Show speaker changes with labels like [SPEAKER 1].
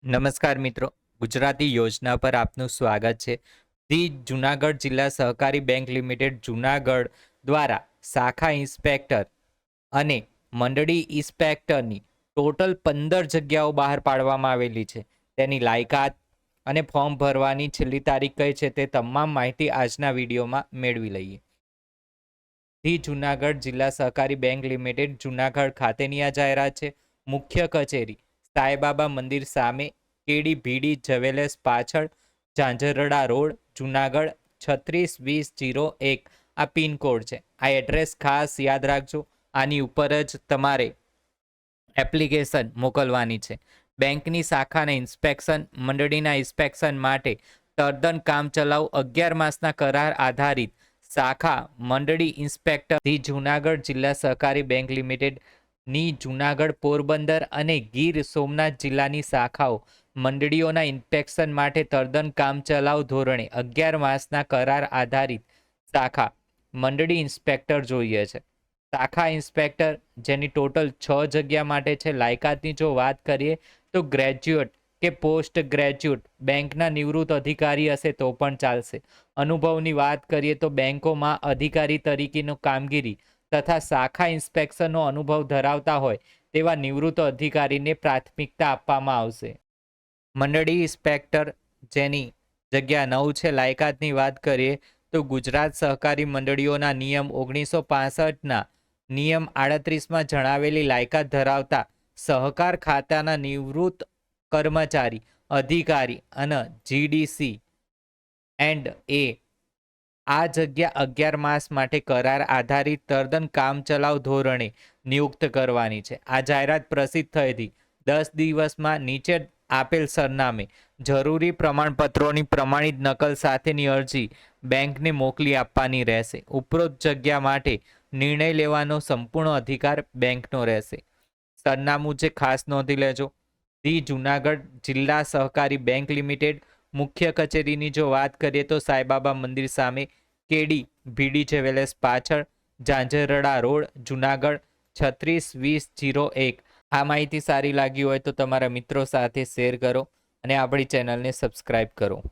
[SPEAKER 1] નમસ્કાર મિત્રો, ગુજરાતી યોજના પર આપનું સ્વાગત છે. ધી જુનાગઢ જિલ્લા સહકારી બેંક લિમિટેડ જુનાગઢ દ્વારા શાખા ઇન્સ્પેક્ટર અને મંડળી ઇન્સ્પેક્ટરની ટોટલ 15 જગ્યાઓ બહાર પાડવામાં આવેલી છે. તેની લાયકાત અને ફોર્મ ભરવાની છેલ્લી તારીખ કઈ છે તે તમામ માહિતી આજના વિડીયોમાં મેળવી લઈએ. ધી જુનાગઢ જિલ્લા સહકારી બેંક લિમિટેડ જુનાગઢ ખાતેની આ જાહેરાત છે. મુખ્ય કચેરી સાંઈબાબા મંદિર સામે, કેડી ભીડી જ્વેલર્સ પાછળ, ઝાંઝરડા રોડ, જુનાગઢ 362001 આ પિનકોડ છે. આ એડ્રેસ ખાસ યાદ રાખજો. આની ઉપર જ તમારે એપ્લિકેશન મોકલવાની છે. બેંકની શાખાના ઇન્સ્પેક્શન, મંડળીના ઇન્સ્પેક્શન માટે તદ્દન કામચલાઉ 11 માસના કરાર આધારિત શાખા મંડળી ઇન્સ્પેક્ટર ધી જુનાગઢ જિલ્લા સહકારી બેંક લિમિટેડ ની જુનાગઢ, પોરબંદર અને ગીર સોમનાથ જિલ્લાની શાખાઓ મંડળીઓના ઇન્સ્પેક્શન માટે તદ્દન કામચલાઉ ધોરણે 11 માસના કરાર આધારિત શાખા મંડળી ઇન્સ્પેક્ટર જોઈએ છે. શાખા ઇન્સ્પેક્ટર જેની ટોટલ 6 જગ્યા માટે છે. લાયકાતની જો વાત કરીએ તો ગ્રેજ્યુએટ કે પોસ્ટ ગ્રેજ્યુએટ બેંકના નિવૃત્ત અધિકારી હશે તો પણ ચાલશે. અનુભવની વાત કરીએ તો બેંકોમાં અધિકારી તરીકેની કામગીરી તથા શાખા ઇન્સ્પેક્શનનો અનુભવ ધરાવતા હોય તેવા નિવૃત્ત અધિકારીને પ્રાથમિકતા આપવામાં આવશે. મંડળી ઇન્સ્પેક્ટર જેની જગ્યા 9 છે. લાયકાતની વાત કરીએ તો ગુજરાત સહકારી મંડળીઓના નિયમ 1965ના નિયમ 38માં જણાવેલી લાયકાત ધરાવતા સહકાર ખાતાના નિવૃત્ત કર્મચારી, અધિકારી અને જીડીસી એન્ડ એ આ જગ્યા 11 માસ માટે કરાર આધારિત તદ્દન કામચલાઉ ધોરણે નિયુક્ત કરવાની છે. આ જાહેરાત પ્રસિદ્ધ થઈ હતી 10 દિવસમાં નીચે આપેલ સરનામે જરૂરી પ્રમાણપત્રોની પ્રમાણિત નકલ સાથેની અરજી બેંકને મોકલી આપવાની રહેશે. ઉપરોક્ત જગ્યા માટે નિર્ણય લેવાનો સંપૂર્ણ અધિકાર બેંકનો રહેશે. સરનામું જે ખાસ નોંધી લેજો. ધી જુનાગઢ જિલ્લા સહકારી બેંક લિમિટેડ, મુખ્ય કચેરીની જો વાત કરીએ તો સાંઈબાબા મંદિર સામે, કેડી ભીડી જ્વેલર્સ પાછળ, ઝાંઝરડા રોડ, જુનાગઢ 362001. આ માહિતી સારી લાગી હોય તો તમારા મિત્રો સાથે શેર કરો અને આપણી ચેનલને સબસ્ક્રાઈબ કરો.